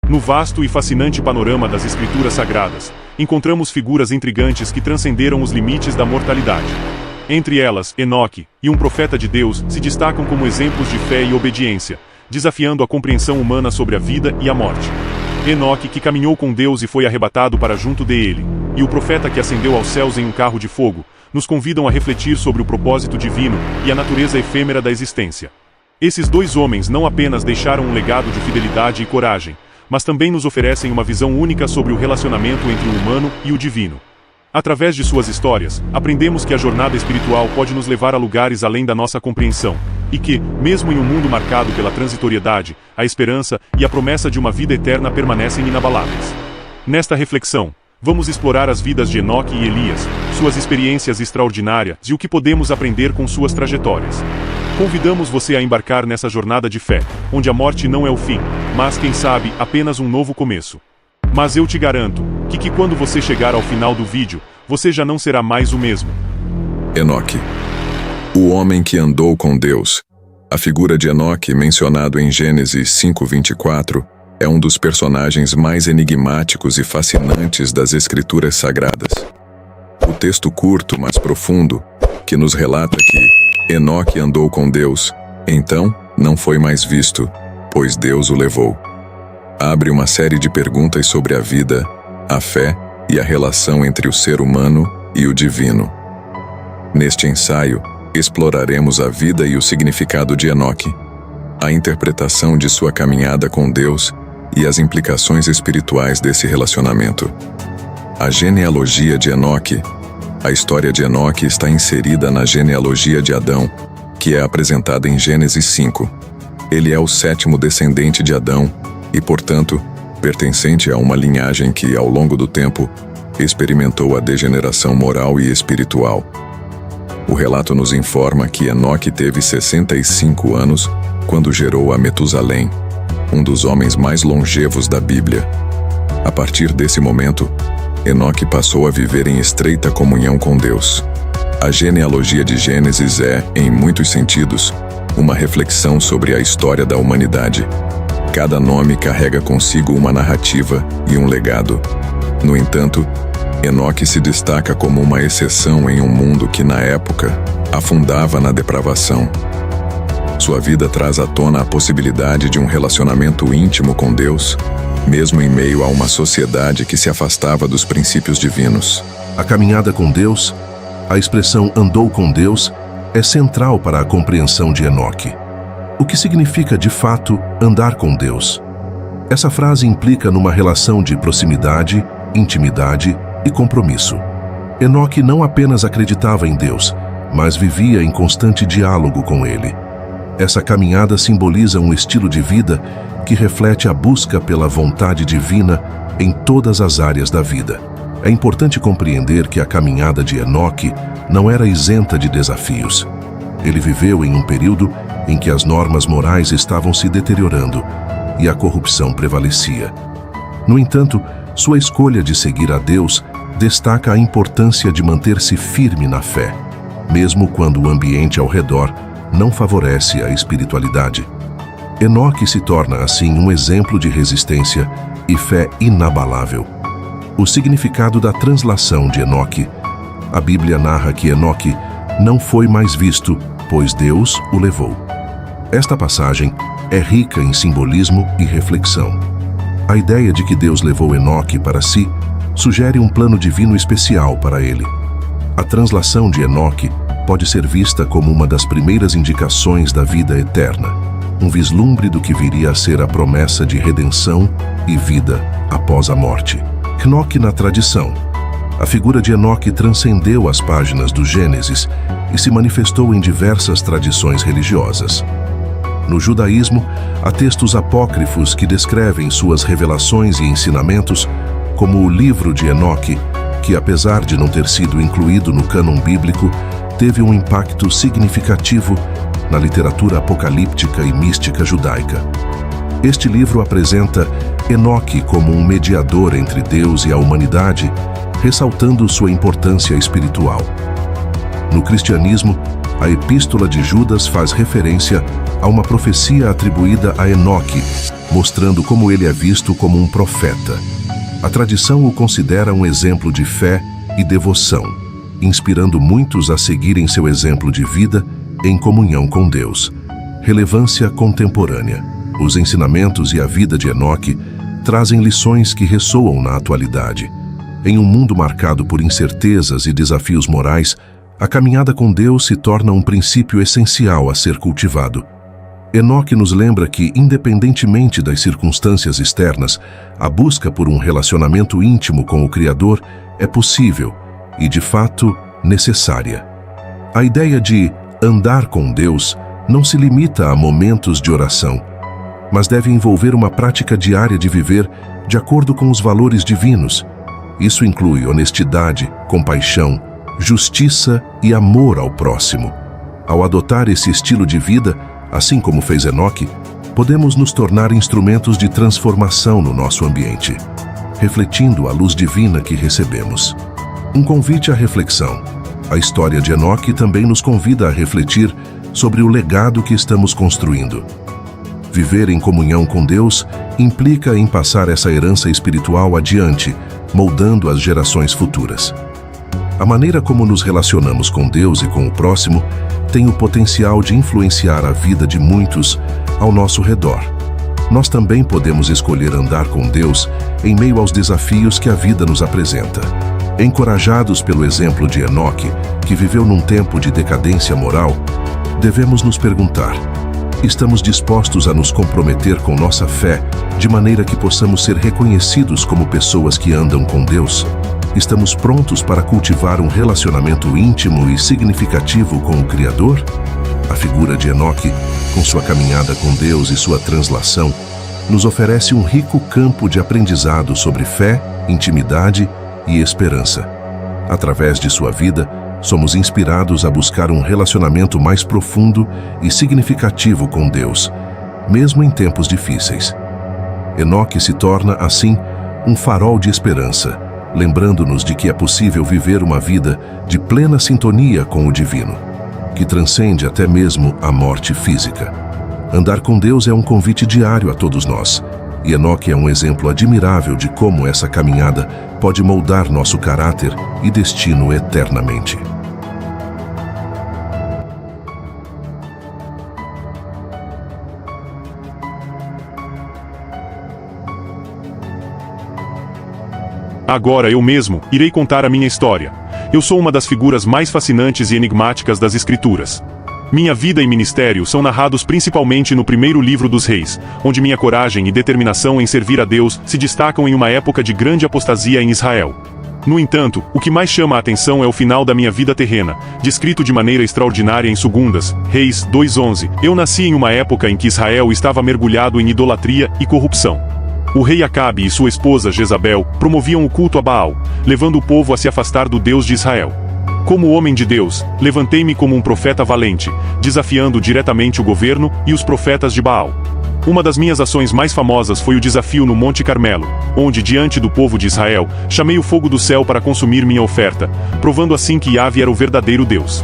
No vasto e fascinante panorama das Escrituras Sagradas, encontramos figuras intrigantes que transcenderam os limites da mortalidade. Entre elas, Enoque e um profeta de Deus se destacam como exemplos de fé e obediência, desafiando a compreensão humana sobre a vida e a morte. Enoque, que caminhou com Deus e foi arrebatado para junto dele, e o profeta que ascendeu aos céus em um carro de fogo, nos convidam a refletir sobre o propósito divino e a natureza efêmera da existência. Esses dois homens não apenas deixaram um legado de fidelidade e coragem, mas também nos oferecem uma visão única sobre o relacionamento entre o humano e o divino. Através de suas histórias, aprendemos que a jornada espiritual pode nos levar a lugares além da nossa compreensão, e que, mesmo em um mundo marcado pela transitoriedade, a esperança e a promessa de uma vida eterna permanecem inabaláveis. Nesta reflexão, vamos explorar as vidas de Enoque e Elias, suas experiências extraordinárias e o que podemos aprender com suas trajetórias. Convidamos você a embarcar nessa jornada de fé, onde a morte não é o fim, mas, quem sabe, apenas um novo começo. Mas eu te garanto que quando você chegar ao final do vídeo, você já não será mais o mesmo. Enoque, o homem que andou com Deus. A figura de Enoque, mencionado em Gênesis 5:24, é um dos personagens mais enigmáticos e fascinantes das Escrituras Sagradas. O texto curto, mas profundo, que nos relata que Enoque andou com Deus, então não foi mais visto, pois Deus o levou. Abre uma série de perguntas sobre a vida, a fé e a relação entre o ser humano e o divino. Neste ensaio, exploraremos a vida e o significado de Enoque, a interpretação de sua caminhada com Deus e as implicações espirituais desse relacionamento. A genealogia de Enoque. A história de Enoque está inserida na genealogia de Adão, que é apresentada em Gênesis 5. Ele é o 7º descendente de Adão e, portanto, pertencente a uma linhagem que, ao longo do tempo, experimentou a degeneração moral e espiritual. O relato nos informa que Enoque teve 65 anos quando gerou a Metusalém, um dos homens mais longevos da Bíblia. A partir desse momento, Enoque passou a viver em estreita comunhão com Deus. A genealogia de Gênesis é, em muitos sentidos, uma reflexão sobre a história da humanidade. Cada nome carrega consigo uma narrativa e um legado. No entanto, Enoque se destaca como uma exceção em um mundo que, na época, afundava na depravação. Sua vida traz à tona a possibilidade de um relacionamento íntimo com Deus, mesmo em meio a uma sociedade que se afastava dos princípios divinos. A caminhada com Deus, a expressão andou com Deus, é central para a compreensão de Enoque. O que significa, de fato, andar com Deus? Essa frase implica numa relação de proximidade, intimidade e compromisso. Enoque não apenas acreditava em Deus, mas vivia em constante diálogo com Ele. Essa caminhada simboliza um estilo de vida que reflete a busca pela vontade divina em todas as áreas da vida. É importante compreender que a caminhada de Enoque não era isenta de desafios. Ele viveu em um período em que as normas morais estavam se deteriorando e a corrupção prevalecia. No entanto, sua escolha de seguir a Deus destaca a importância de manter-se firme na fé, mesmo quando o ambiente ao redor não favorece a espiritualidade. Enoque se torna, assim, um exemplo de resistência e fé inabalável. O significado da translação de Enoque. A Bíblia narra que Enoque não foi mais visto, pois Deus o levou. Esta passagem é rica em simbolismo e reflexão. A ideia de que Deus levou Enoque para si sugere um plano divino especial para ele. A translação de Enoque pode ser vista como uma das primeiras indicações da vida eterna, um vislumbre do que viria a ser a promessa de redenção e vida após a morte. Enoque na tradição. A figura de Enoque transcendeu as páginas do Gênesis e se manifestou em diversas tradições religiosas. No judaísmo, há textos apócrifos que descrevem suas revelações e ensinamentos, como o livro de Enoque, que, apesar de não ter sido incluído no cânon bíblico, teve um impacto significativo na literatura apocalíptica e mística judaica. Este livro apresenta Enoque como um mediador entre Deus e a humanidade, ressaltando sua importância espiritual. No cristianismo, a Epístola de Judas faz referência há uma profecia atribuída a Enoque, mostrando como ele é visto como um profeta. A tradição o considera um exemplo de fé e devoção, inspirando muitos a seguirem seu exemplo de vida em comunhão com Deus. Relevância contemporânea. Os ensinamentos e a vida de Enoque trazem lições que ressoam na atualidade. Em um mundo marcado por incertezas e desafios morais, a caminhada com Deus se torna um princípio essencial a ser cultivado. Enoque nos lembra que, independentemente das circunstâncias externas, a busca por um relacionamento íntimo com o Criador é possível e, de fato, necessária. A ideia de andar com Deus não se limita a momentos de oração, mas deve envolver uma prática diária de viver de acordo com os valores divinos. Isso inclui honestidade, compaixão, justiça e amor ao próximo. Ao adotar esse estilo de vida, assim como fez Enoque, podemos nos tornar instrumentos de transformação no nosso ambiente, refletindo a luz divina que recebemos. Um convite à reflexão. A história de Enoque também nos convida a refletir sobre o legado que estamos construindo. Viver em comunhão com Deus implica em passar essa herança espiritual adiante, moldando as gerações futuras. A maneira como nos relacionamos com Deus e com o próximo tem o potencial de influenciar a vida de muitos ao nosso redor. Nós também podemos escolher andar com Deus em meio aos desafios que a vida nos apresenta. Encorajados pelo exemplo de Enoque, que viveu num tempo de decadência moral, devemos nos perguntar: estamos dispostos a nos comprometer com nossa fé de maneira que possamos ser reconhecidos como pessoas que andam com Deus? Estamos prontos para cultivar um relacionamento íntimo e significativo com o Criador? A figura de Enoque, com sua caminhada com Deus e sua translação, nos oferece um rico campo de aprendizado sobre fé, intimidade e esperança. Através de sua vida, somos inspirados a buscar um relacionamento mais profundo e significativo com Deus, mesmo em tempos difíceis. Enoque se torna, assim, um farol de esperança, lembrando-nos de que é possível viver uma vida de plena sintonia com o divino, que transcende até mesmo a morte física. Andar com Deus é um convite diário a todos nós, e Enoque é um exemplo admirável de como essa caminhada pode moldar nosso caráter e destino eternamente. Agora eu mesmo irei contar a minha história. Eu sou uma das figuras mais fascinantes e enigmáticas das Escrituras. Minha vida e ministério são narrados principalmente no primeiro livro dos Reis, onde minha coragem e determinação em servir a Deus se destacam em uma época de grande apostasia em Israel. No entanto, o que mais chama a atenção é o final da minha vida terrena, descrito de maneira extraordinária em 2 Reis 2:11. Eu nasci em uma época em que Israel estava mergulhado em idolatria e corrupção. O rei Acabe e sua esposa Jezabel promoviam o culto a Baal, levando o povo a se afastar do Deus de Israel. Como homem de Deus, levantei-me como um profeta valente, desafiando diretamente o governo e os profetas de Baal. Uma das minhas ações mais famosas foi o desafio no Monte Carmelo, onde, diante do povo de Israel, chamei o fogo do céu para consumir minha oferta, provando assim que Yahvé era o verdadeiro Deus.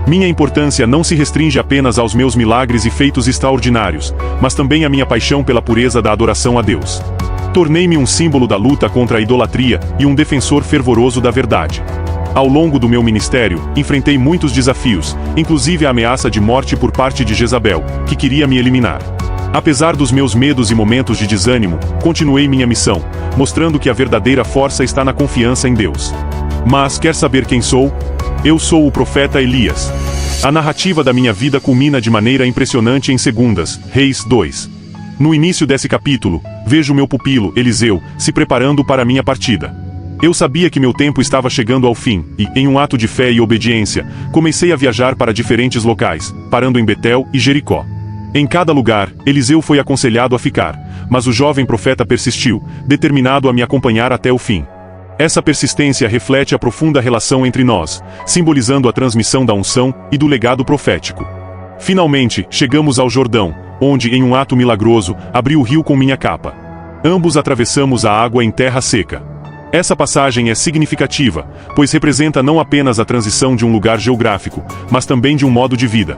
Minha importância não se restringe apenas aos meus milagres e feitos extraordinários, mas também à minha paixão pela pureza da adoração a Deus. Tornei-me um símbolo da luta contra a idolatria e um defensor fervoroso da verdade. Ao longo do meu ministério, enfrentei muitos desafios, inclusive a ameaça de morte por parte de Jezabel, que queria me eliminar. Apesar dos meus medos e momentos de desânimo, continuei minha missão, mostrando que a verdadeira força está na confiança em Deus. Mas quer saber quem sou? Eu sou o profeta Elias. A narrativa da minha vida culmina de maneira impressionante em 2 Reis 2. No início desse capítulo, vejo meu pupilo, Eliseu, se preparando para a minha partida. Eu sabia que meu tempo estava chegando ao fim, e, em um ato de fé e obediência, comecei a viajar para diferentes locais, parando em Betel e Jericó. Em cada lugar, Eliseu foi aconselhado a ficar, mas o jovem profeta persistiu, determinado a me acompanhar até o fim. Essa persistência reflete a profunda relação entre nós, simbolizando a transmissão da unção e do legado profético. Finalmente, chegamos ao Jordão, onde, em um ato milagroso, abri o rio com minha capa. Ambos atravessamos a água em terra seca. Essa passagem é significativa, pois representa não apenas a transição de um lugar geográfico, mas também de um modo de vida.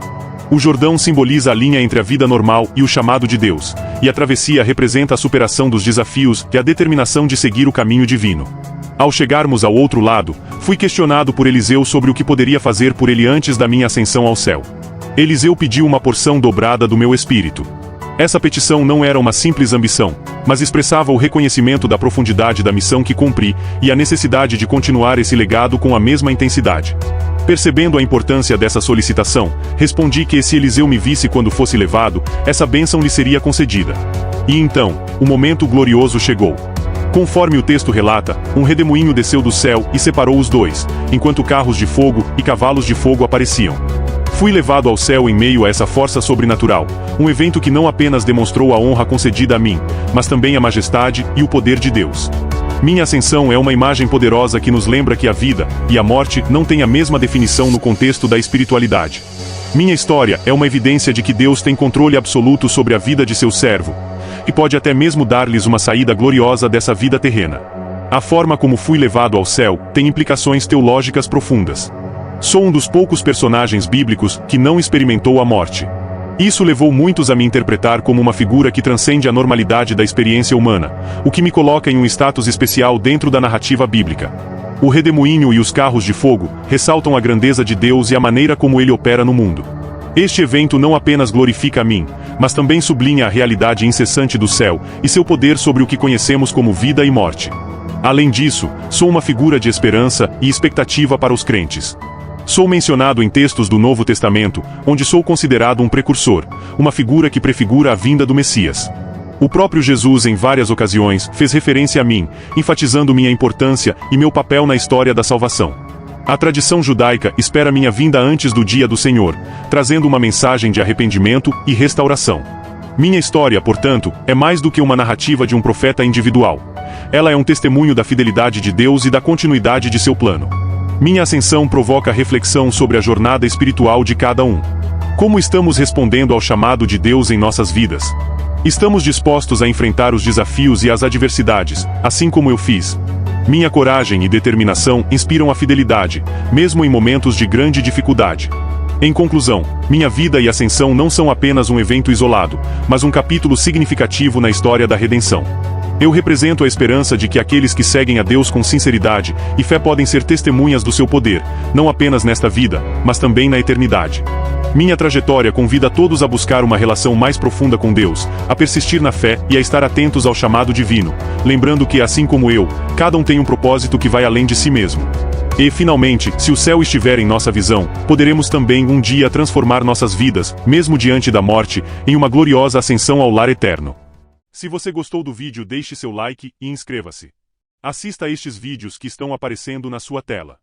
O Jordão simboliza a linha entre a vida normal e o chamado de Deus, e a travessia representa a superação dos desafios e a determinação de seguir o caminho divino. Ao chegarmos ao outro lado, fui questionado por Eliseu sobre o que poderia fazer por ele antes da minha ascensão ao céu. Eliseu pediu uma porção dobrada do meu espírito. Essa petição não era uma simples ambição, mas expressava o reconhecimento da profundidade da missão que cumpri e a necessidade de continuar esse legado com a mesma intensidade. Percebendo a importância dessa solicitação, respondi que se Eliseu me visse quando fosse levado, essa bênção lhe seria concedida. E então, o momento glorioso chegou. Conforme o texto relata, um redemoinho desceu do céu e separou os dois, enquanto carros de fogo e cavalos de fogo apareciam. Fui levado ao céu em meio a essa força sobrenatural, um evento que não apenas demonstrou a honra concedida a mim, mas também a majestade e o poder de Deus. Minha ascensão é uma imagem poderosa que nos lembra que a vida e a morte não têm a mesma definição no contexto da espiritualidade. Minha história é uma evidência de que Deus tem controle absoluto sobre a vida de seu servo, e pode até mesmo dar-lhes uma saída gloriosa dessa vida terrena. A forma como fui levado ao céu tem implicações teológicas profundas. Sou um dos poucos personagens bíblicos que não experimentou a morte. Isso levou muitos a me interpretar como uma figura que transcende a normalidade da experiência humana, o que me coloca em um status especial dentro da narrativa bíblica. O redemoinho e os carros de fogo ressaltam a grandeza de Deus e a maneira como ele opera no mundo. Este evento não apenas glorifica a mim, mas também sublinha a realidade incessante do céu e seu poder sobre o que conhecemos como vida e morte. Além disso, sou uma figura de esperança e expectativa para os crentes. Sou mencionado em textos do Novo Testamento, onde sou considerado um precursor, uma figura que prefigura a vinda do Messias. O próprio Jesus, em várias ocasiões, fez referência a mim, enfatizando minha importância e meu papel na história da salvação. A tradição judaica espera minha vinda antes do dia do Senhor, trazendo uma mensagem de arrependimento e restauração. Minha história, portanto, é mais do que uma narrativa de um profeta individual. Ela é um testemunho da fidelidade de Deus e da continuidade de seu plano. Minha ascensão provoca reflexão sobre a jornada espiritual de cada um. Como estamos respondendo ao chamado de Deus em nossas vidas? Estamos dispostos a enfrentar os desafios e as adversidades, assim como eu fiz. Minha coragem e determinação inspiram a fidelidade, mesmo em momentos de grande dificuldade. Em conclusão, minha vida e ascensão não são apenas um evento isolado, mas um capítulo significativo na história da redenção. Eu represento a esperança de que aqueles que seguem a Deus com sinceridade e fé podem ser testemunhas do seu poder, não apenas nesta vida, mas também na eternidade. Minha trajetória convida todos a buscar uma relação mais profunda com Deus, a persistir na fé e a estar atentos ao chamado divino, lembrando que, assim como eu, cada um tem um propósito que vai além de si mesmo. E, finalmente, se o céu estiver em nossa visão, poderemos também um dia transformar nossas vidas, mesmo diante da morte, em uma gloriosa ascensão ao lar eterno. Se você gostou do vídeo, deixe seu like e inscreva-se. Assista a estes vídeos que estão aparecendo na sua tela.